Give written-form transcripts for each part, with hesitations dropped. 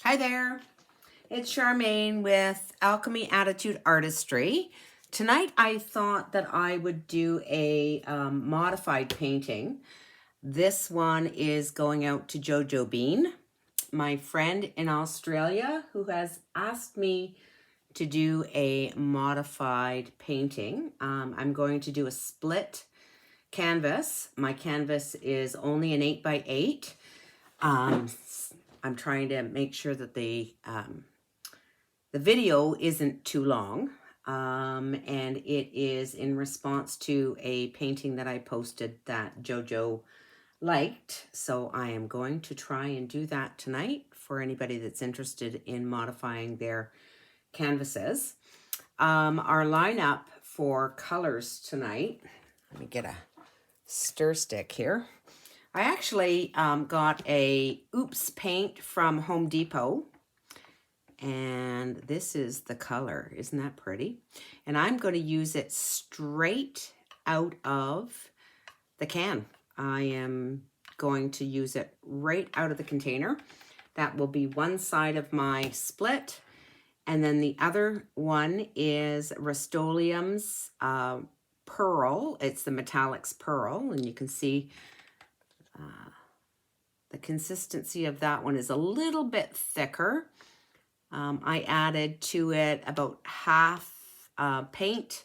Hi there, it's Charmaine with Alchemy Attitude Artistry. Tonight I thought that I would do a modified painting. This one is going out to Jojo Bean, my friend in Australia, who has asked me to do a modified painting. I'm going to do a split canvas. My canvas is only an 8x8. I'm trying to make sure that the video isn't too long, and it is in response to a painting that I posted that Jojo liked. So I am going to try and do that tonight for anybody that's interested in modifying their canvases. Our lineup for colors tonight, let me get a stir stick here. I actually got a Oops paint from Home Depot, and this is the color. Isn't that pretty? And I'm going to use it straight out of the can. I am going to use it right out of the container. That will be one side of my split, and then the other one is Rust-Oleum's Pearl. It's the Metallics Pearl, and you can see the consistency of that one is a little bit thicker. I added to it about half paint,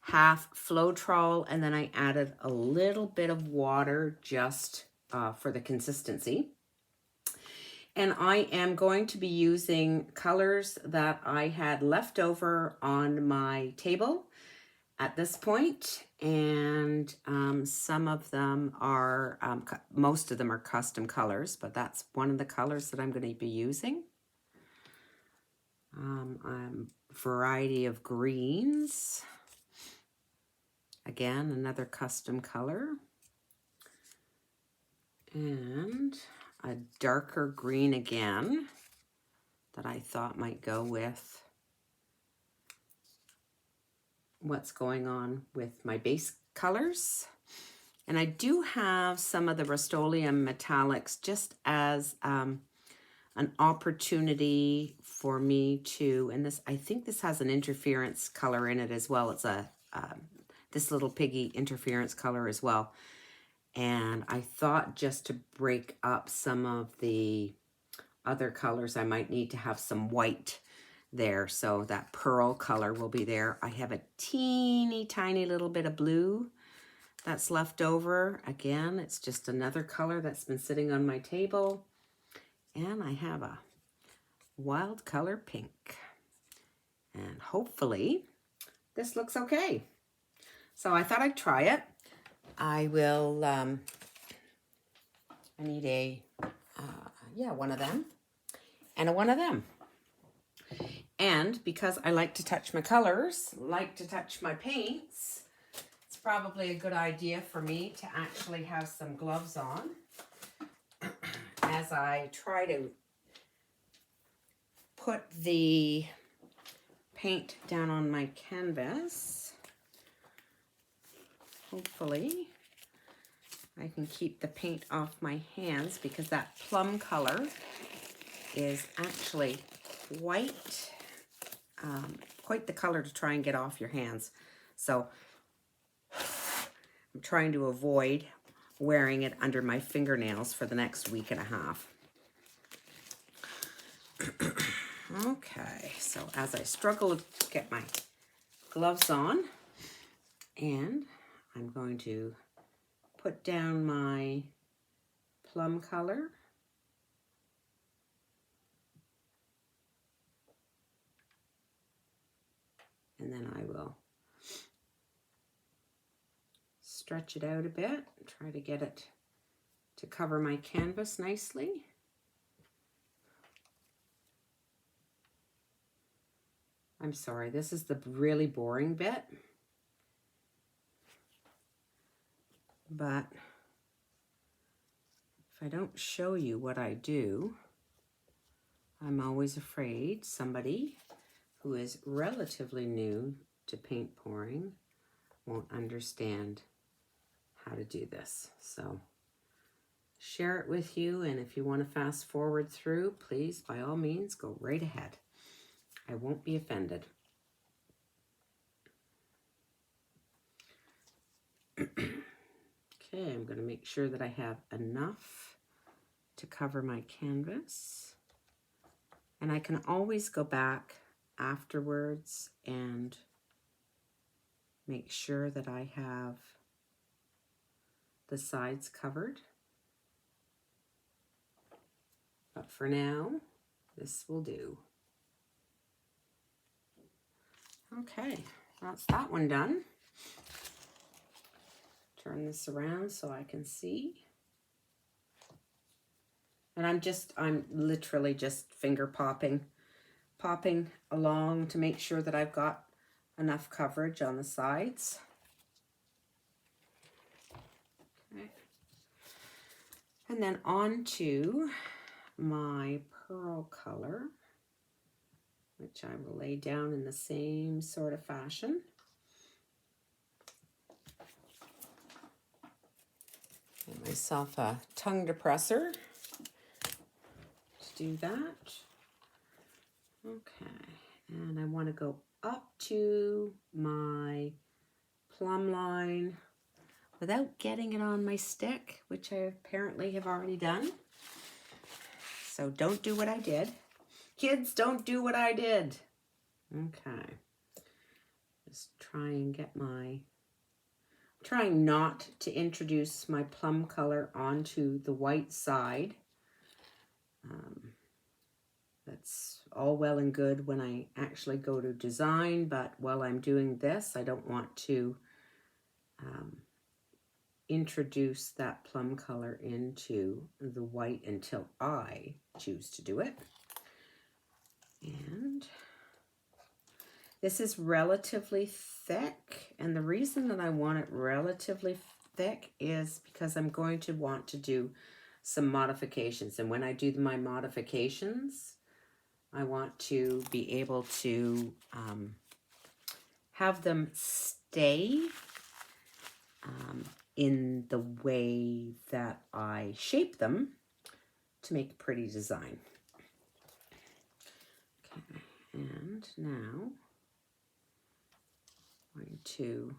half Floetrol, and then I added a little bit of water just for the consistency. And I am going to be using colors that I had left over on my table at this point, and some of them are, most of them are custom colors, but that's one of the colors that I'm going to be using. Variety of greens. Again, another custom color. And a darker green again that I thought might go with what's going on with my base colors. And I do have some of the Rust-Oleum metallics just as an opportunity for me to, and this, I think this has an interference color in it as well. It's a this little piggy interference color as well. And I thought just to break up some of the other colors, I might need to have some white there. So that pearl color will be there. I have a teeny tiny little bit of blue that's left over. Again, it's just another color that's been sitting on my table. And I have a wild color pink. And hopefully this looks okay. So I thought I'd try it. I will, I need a, one of them and a one of them. And because I like to touch my colors, like to touch my paints, it's probably a good idea for me to actually have some gloves on as I try to put the paint down on my canvas. Hopefully I can keep the paint off my hands because that plum color is actually quite the color to try and get off your hands. So I'm trying to avoid wearing it under my fingernails for the next week and a half. Okay, so as I struggle to get my gloves on, and I'm going to put down my plum color. And then I will stretch it out a bit, try to get it to cover my canvas nicely. I'm sorry, this is the really boring bit. But if I don't show you what I do, I'm always afraid somebody who is relatively new to paint pouring won't understand how to do this. So share it with you. And if you want to fast forward through, please, by all means, go right ahead. I won't be offended. Okay, I'm going to make sure that I have enough to cover my canvas. And I can always go back afterwards and make sure that I have the sides covered. But for now, this will do. Okay, that's that one done. Turn this around so I can see. And I'm literally just finger popping along to make sure that I've got enough coverage on the sides. Okay. And then on to my pearl color, which I will lay down in the same sort of fashion. Get myself a tongue depressor to do that. Okay, and I want to go up to my plumb line without getting it on my stick, which I apparently have already done. So don't do what I did. Kids, don't do what I did. Okay. Just try and get my... Trying not to introduce my plum color onto the white side. That's all well and good when I actually go to design, but while I'm doing this, I don't want to introduce that plum color into the white until I choose to do it. And this is relatively thick, and the reason that I want it relatively thick is because I'm going to want to do some modifications, and when I do my modifications, I want to be able to have them stay in the way that I shape them to make a pretty design. Okay, and now I'm going to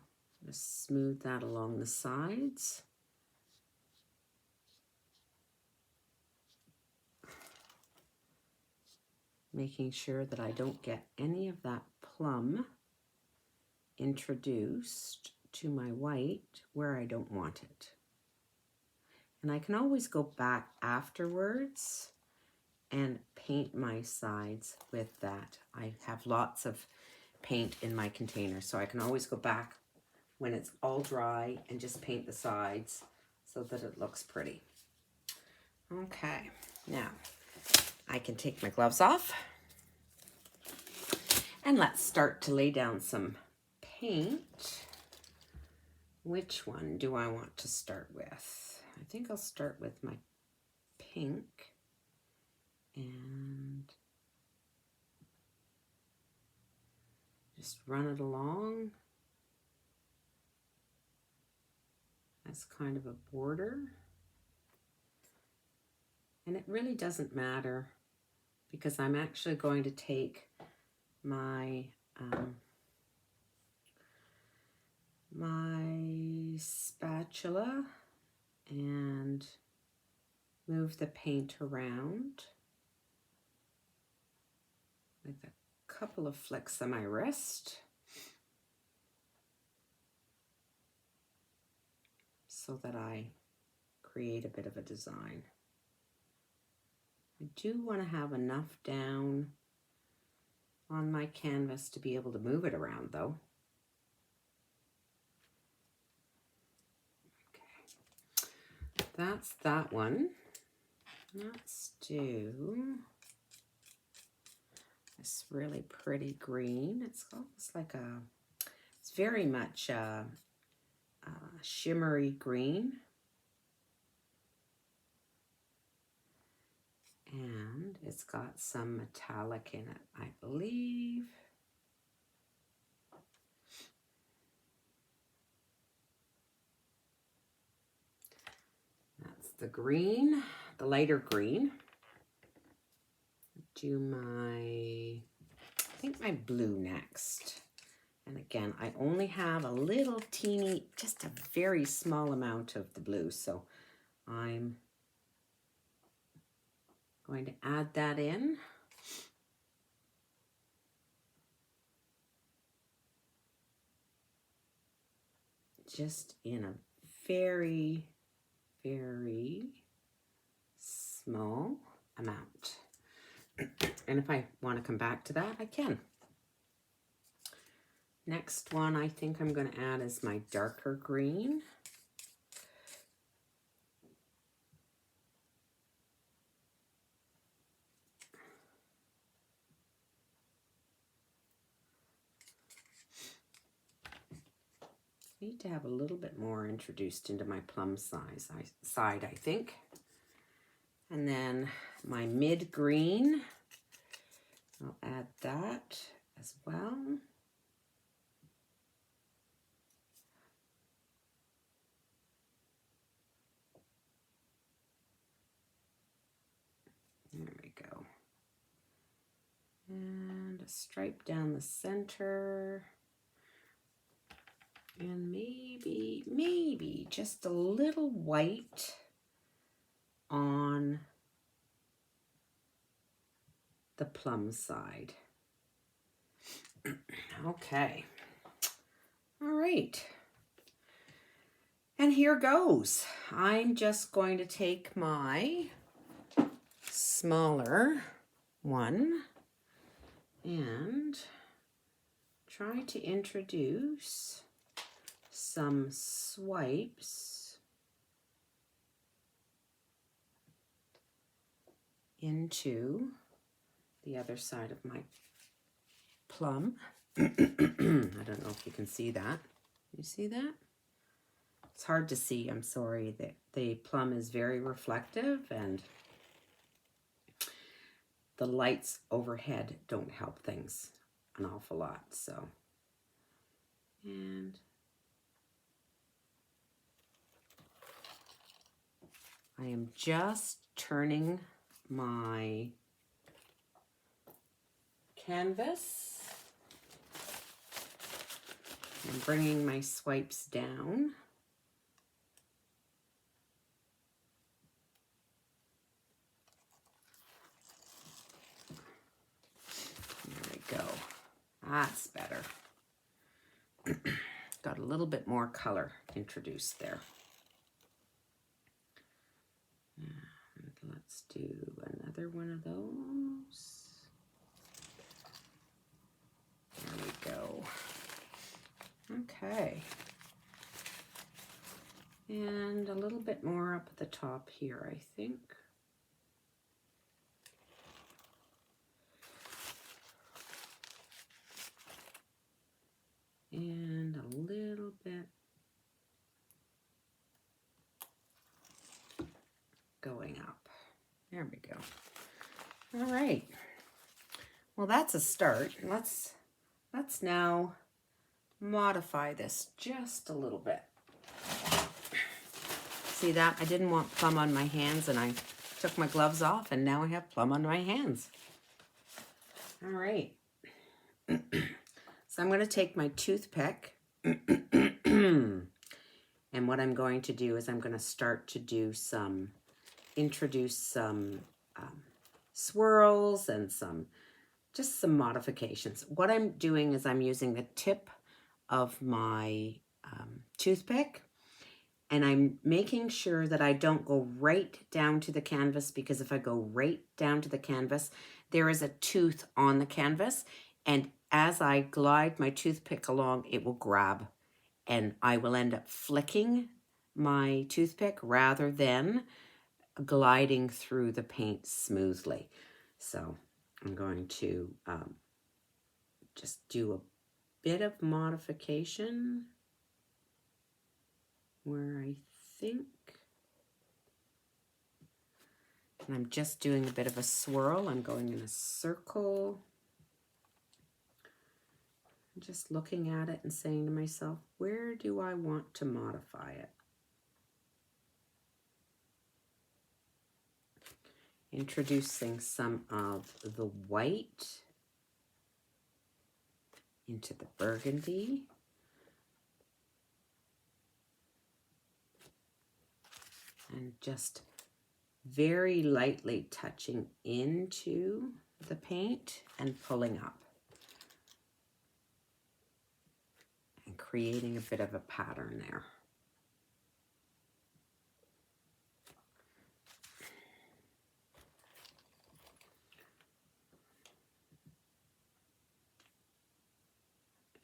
just smooth that along the sides. Making sure that I don't get any of that plum introduced to my white where I don't want it. And I can always go back afterwards and paint my sides with that. I have lots of paint in my container, so I can always go back when it's all dry and just paint the sides so that it looks pretty. Okay, now I can take my gloves off and let's start to lay down some paint. Which one do I want to start with? I think I'll start with my pink and just run it along as kind of a border. And it really doesn't matter because I'm actually going to take my my spatula and move the paint around with a couple of flicks on my wrist so that I create a bit of a design. I do want to have enough down on my canvas to be able to move it around though. Okay, that's that one. Let's do this really pretty green. It's almost like it's very much a shimmery green. And it's got some metallic in it, I believe. That's the green, the lighter green. Do I think my blue next. And again, I only have a little teeny, just a very small amount of the blue. So I'm going to add that in. Just in a very, very small amount. And if I want to come back to that, I can. Next one I think I'm going to add is my darker green. Need to have a little bit more introduced into my plum side, I think. And then my mid green, I'll add that as well. There we go. And a stripe down the center. And maybe just a little white on the plum side. Okay. All right. And here goes. I'm just going to take my smaller one and try to introduce some swipes into the other side of my plum. I don't know if you can see that. You see that? It's hard to see. I'm sorry. The plum is very reflective and the lights overhead don't help things an awful lot. So, and I am just turning my canvas and bringing my swipes down. There we go. That's better. Got a little bit more color introduced there. And let's do another one of those. There we go. Okay. And a little bit more up at the top here, I think. And a little bit going up. There we go. All right. Well, that's a start. Let's now modify this just a little bit. See that? I didn't want plum on my hands and I took my gloves off and now I have plum on my hands. All right. So I'm going to take my toothpick and what I'm going to do is I'm going to start to do introduce some swirls and just some modifications. What I'm doing is I'm using the tip of my toothpick and I'm making sure that I don't go right down to the canvas, because if I go right down to the canvas, there is a tooth on the canvas, and as I glide my toothpick along, it will grab and I will end up flicking my toothpick rather than gliding through the paint smoothly. So I'm going to just do a bit of modification where I think, and I'm just doing a bit of a swirl. I'm going in a circle, just looking at it and saying to myself, where do I want to modify it? introducing some of the white into the burgundy. And just very lightly touching into the paint and pulling up. And creating a bit of a pattern there.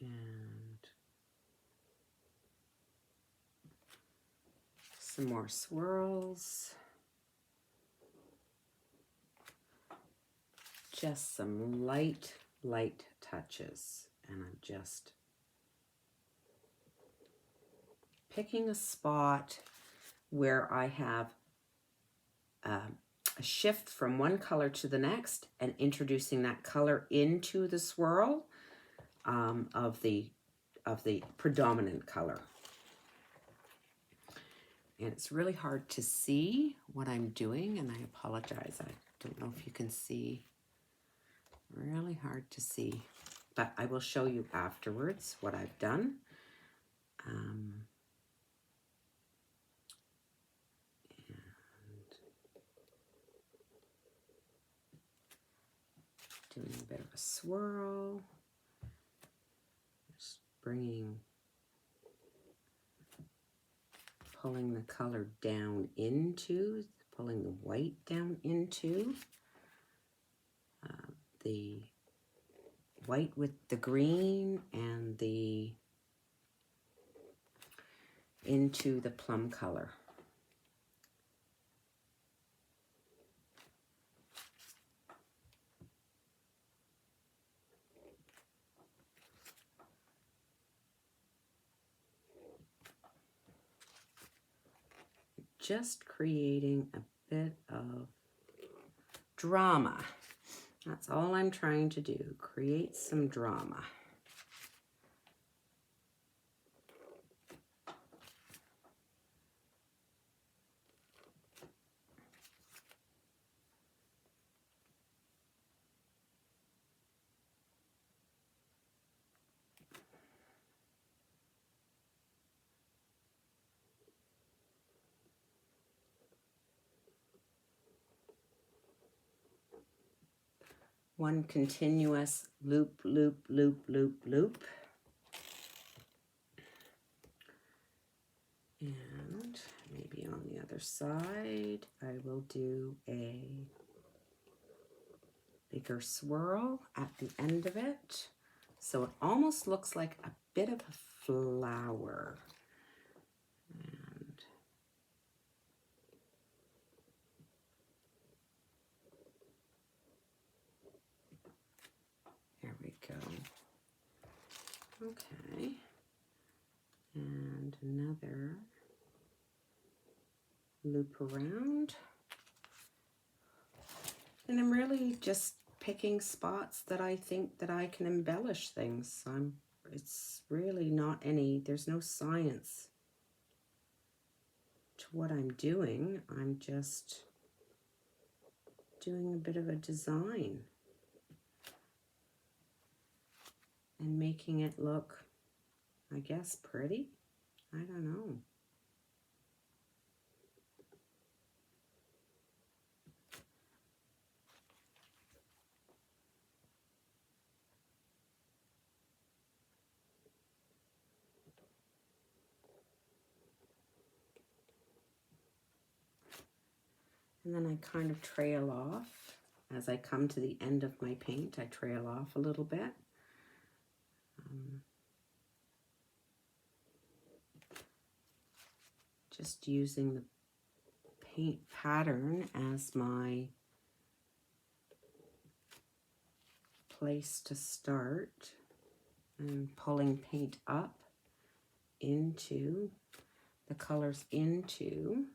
And some more swirls. Just some light touches. And I'm just picking a spot where I have a shift from one color to the next and introducing that color into the swirl of the predominant color. And it's really hard to see what I'm doing, and I apologize. I don't know if you can see. Really hard to see, but I will show you afterwards what I've done. And doing a bit of a swirl. Just pulling the color down into, pulling the white down into the white with the green and into the plum color. Just creating a bit of drama. That's all I'm trying to do, create some drama. One continuous loop, loop, loop, loop, loop. And maybe on the other side, I will do a bigger swirl at the end of it. So it almost looks like a bit of a flower. And there we go. Okay. And another loop around. And I'm really just picking spots that I think that I can embellish things. It's really not there's no science to what I'm doing. I'm just doing a bit of a design and making it look, I guess, pretty. I don't know. And then I kind of trail off. As I come to the end of my paint, I trail off a little bit. Just using the paint pattern as my place to start, and pulling paint up into the colors into.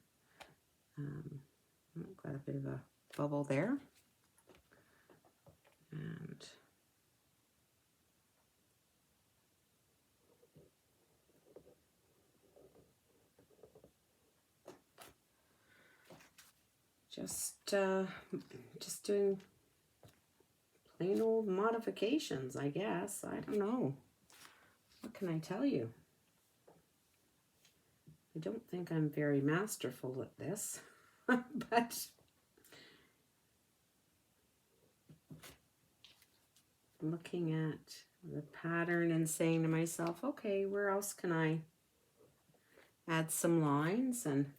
Got a bit of a bubble there. And just just doing plain old modifications, I guess. I don't know. What can I tell you? I don't think I'm very masterful at this, but looking at the pattern and saying to myself, okay, where else can I add some lines, and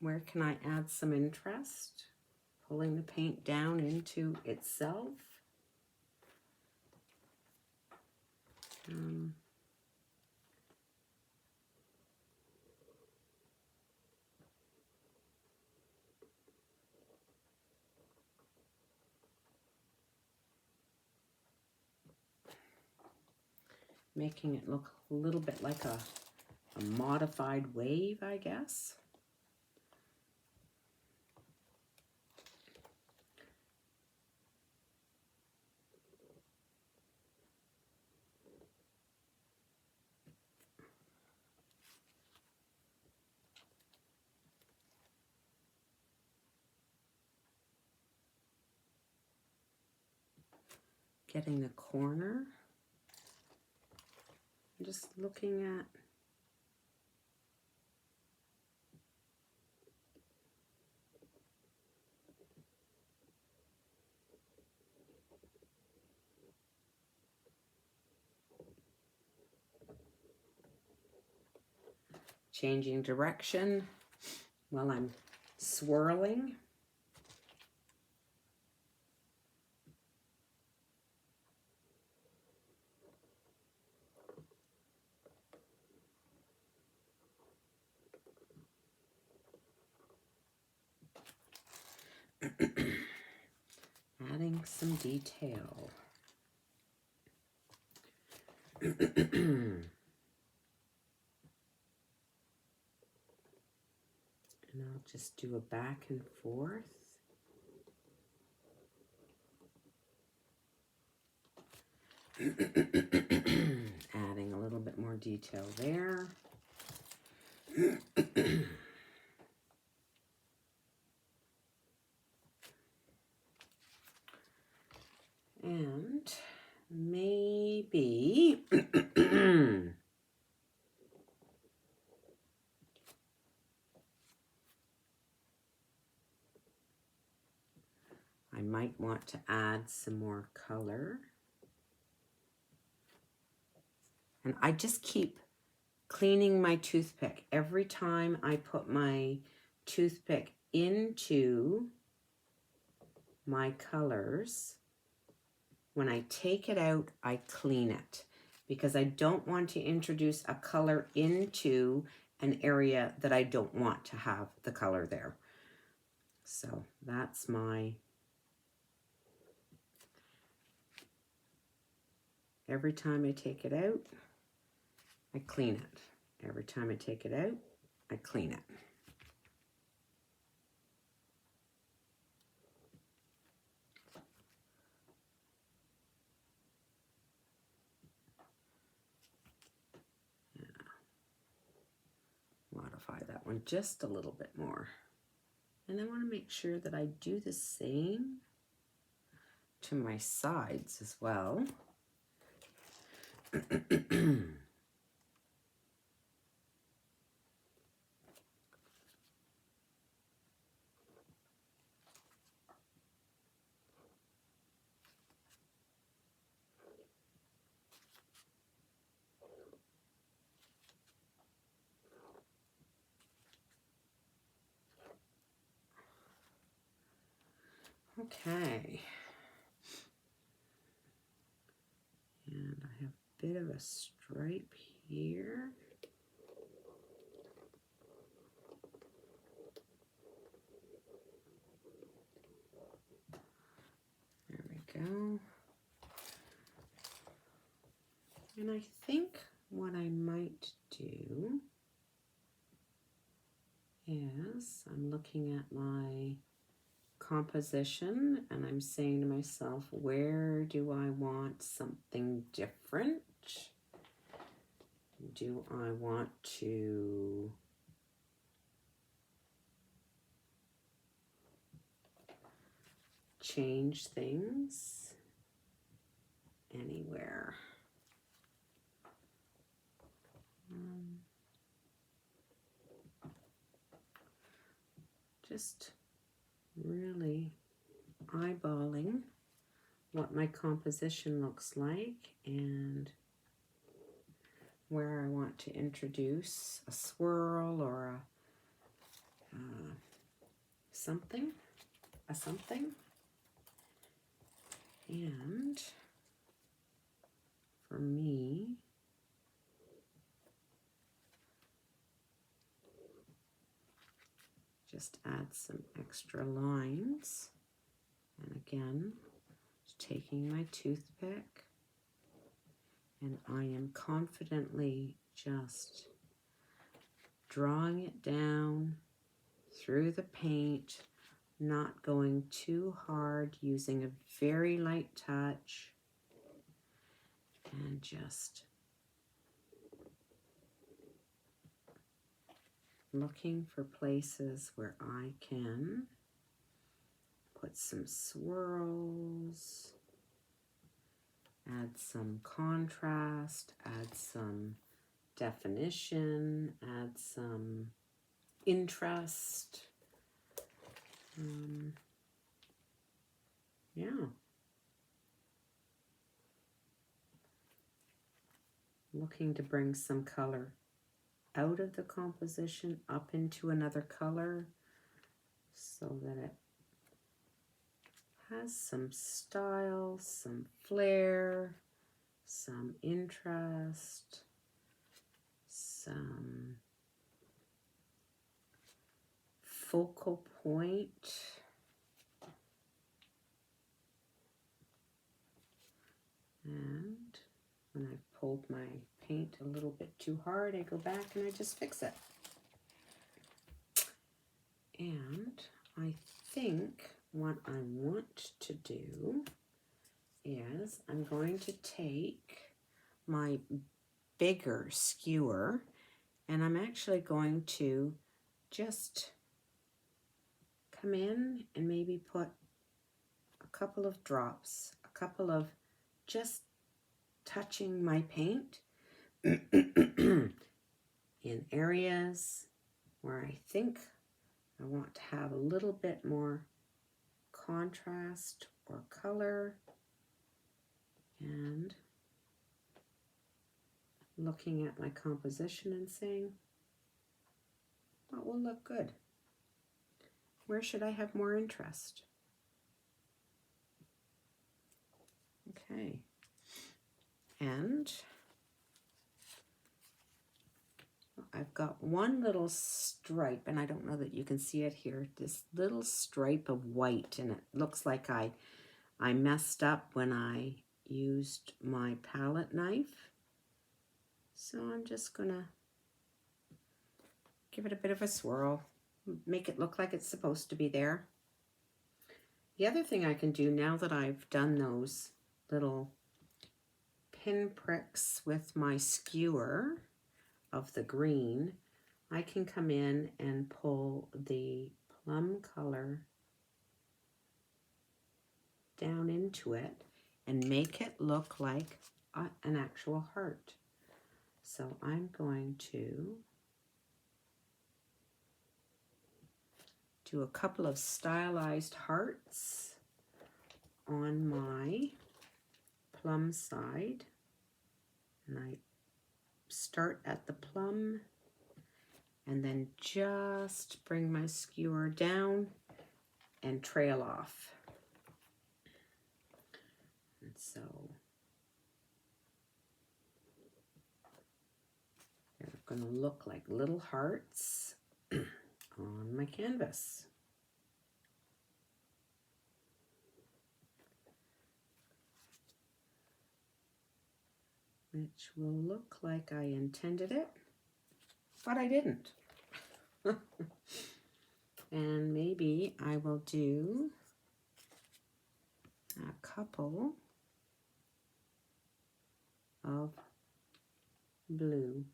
where can I add some interest? Pulling the paint down into itself. Making it look a little bit like a modified wave, I guess. Getting the corner. Just looking at changing direction while I'm swirling. Adding some detail. And I'll just do a back and forth. Adding a little bit more detail there. And maybe I might want to add some more color. And I just keep cleaning my toothpick. Every time I put my toothpick into my colors, when I take it out, I clean it, because I don't want to introduce a color into an area that I don't want to have the color there. So that's my, every time I take it out, I clean it. Every time I take it out, I clean it. Modify that one just a little bit more. And I want to make sure that I do the same to my sides as well. Okay. And I have a bit of a stripe here. There we go. And I think what I might do is I'm looking at my composition and I'm saying to myself, where do I want something different? Do I want to change things anywhere. Just really eyeballing what my composition looks like and where I want to introduce a swirl or something. And for me, just add some extra lines. And again, taking my toothpick, and I am confidently just drawing it down through the paint, not going too hard, using a very light touch, and just looking for places where I can put some swirls, add some contrast, add some definition, add some interest. Yeah. Looking to bring some color out of the composition up into another color so that it has some style, some flair, some interest, some focal point. And when I've pulled my paint a little bit too hard, I go back and I just fix it. And I think what I want to do is I'm going to take my bigger skewer and I'm actually going to just come in and maybe put a couple of drops, a couple of just touching my paint in areas where I think I want to have a little bit more contrast or color, and looking at my composition and saying, what will look good? Where should I have more interest? Okay. And I've got one little stripe, and I don't know that you can see it here, this little stripe of white, and it looks like I messed up when I used my palette knife. So I'm just gonna give it a bit of a swirl, make it look like it's supposed to be there. The other thing I can do now that I've done those little pin pricks with my skewer of the green, I can come in and pull the plum color down into it and make it look like an actual heart. So I'm going to do a couple of stylized hearts on my plum side, and I start at the plum and then just bring my skewer down and trail off. And so they're going to look like little hearts on my canvas. Which will look like I intended it, but I didn't. And maybe I will do a couple of blue.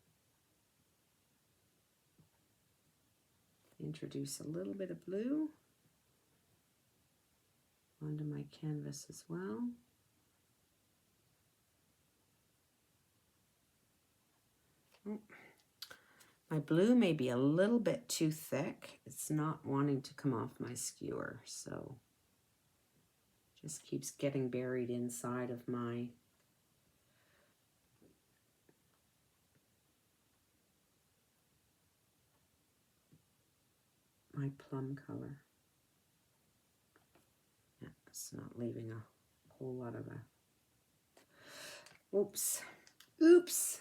Introduce a little bit of blue. onto my canvas as well. Oh, my blue may be a little bit too thick. It's not wanting to come off my skewer, so just keeps getting buried inside of my plum color. Yeah, it's not leaving a whole lot of a... Oops. Oops.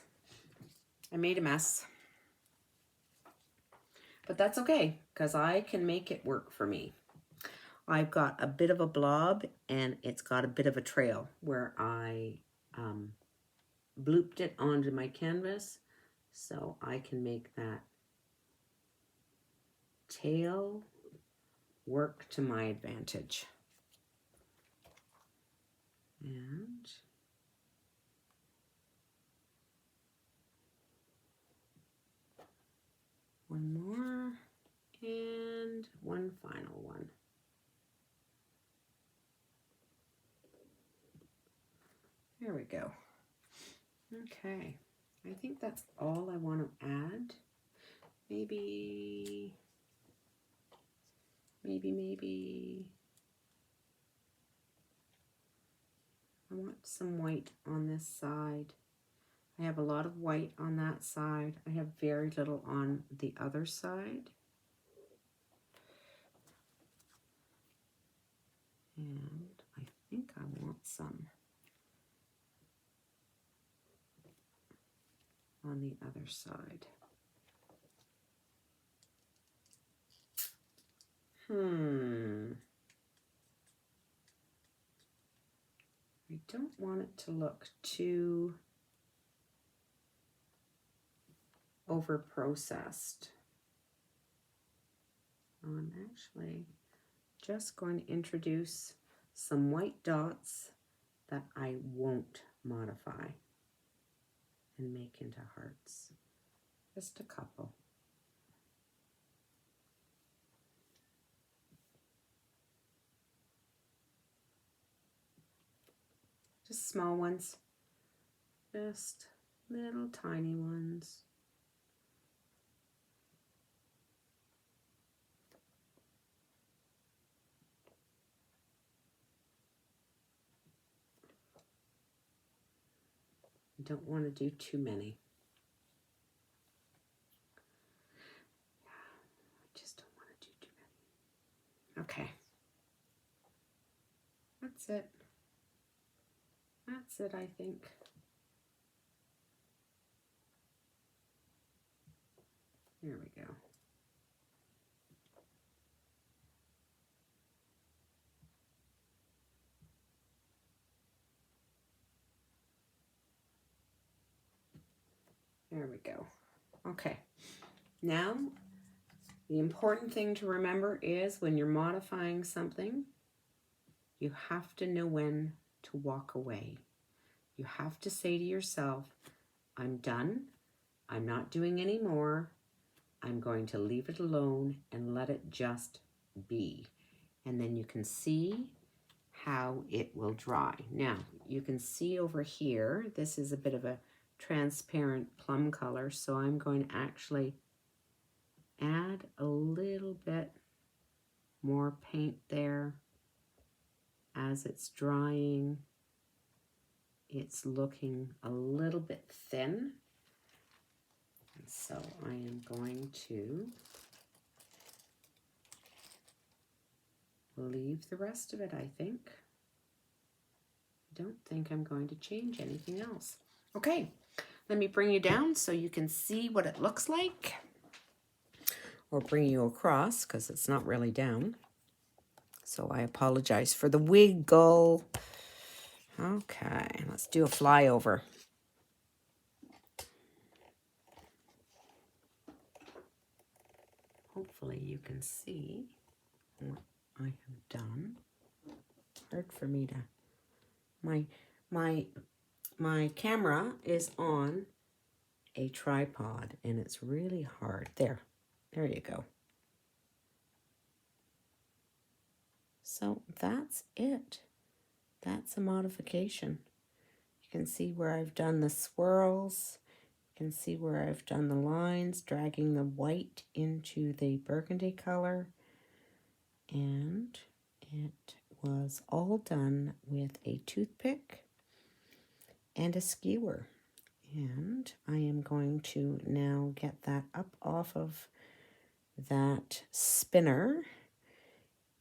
I made a mess. But that's okay, because I can make it work for me. I've got a bit of a blob, and it's got a bit of a trail where I blooped it onto my canvas, so I can make that tail work to my advantage. And one more, and one final one. There we go. Okay, I think that's all I want to add. Maybe I want some white on this side. I have a lot of white on that side. I have very little on the other side. And I think I want some on the other side. I don't want it to look too over-processed. I'm actually just going to introduce some white dots that I won't modify and make into hearts. Just a couple. Just small ones. Just little tiny ones. I don't want to do too many. I just don't want to do too many. Okay. That's it. That's it, I think. There we go. There we go. Okay. Now, the important thing to remember is when you're modifying something, you have to know when to walk away. You have to say to yourself, I'm done. I'm not doing any more. I'm going to leave it alone and let it just be. And then you can see how it will dry. Now, you can see over here, this is a bit of a transparent plum color, so I'm going to actually add a little bit more paint there. As it's drying, it's looking a little bit thin. And so I am going to leave the rest of it, I think. I don't think I'm going to change anything else. Okay, let me bring you down so you can see what it looks like. Or bring you across, because it's not really down. So I apologize for the wiggle. Okay, let's do a flyover. Hopefully you can see what I have done. Hard for me to... My camera is on a tripod and it's really hard. There you go. So that's it. That's a modification. You can see where I've done the swirls. You can see where I've done the lines, dragging the white into the burgundy color. And it was all done with a toothpick and a skewer. And I am going to now get that up off of that spinner,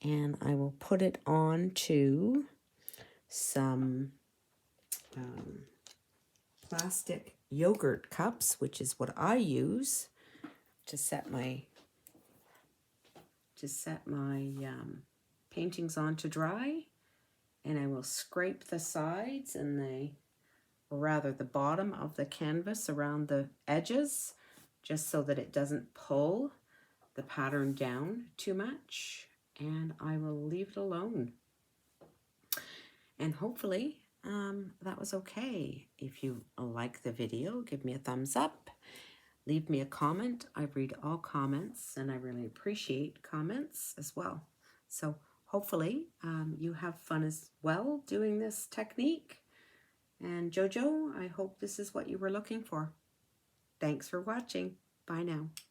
and I will put it onto some plastic yogurt cups, which is what I use to set my paintings on to dry. And I will scrape the sides and the bottom of the canvas around the edges, just so that it doesn't pull the pattern down too much. And I will leave it alone. And hopefully that was okay. If you like the video, give me a thumbs up. Leave me a comment. I read all comments, and I really appreciate comments as well. So hopefully you have fun as well doing this technique. And Jojo, I hope this is what you were looking for. Thanks for watching. Bye now.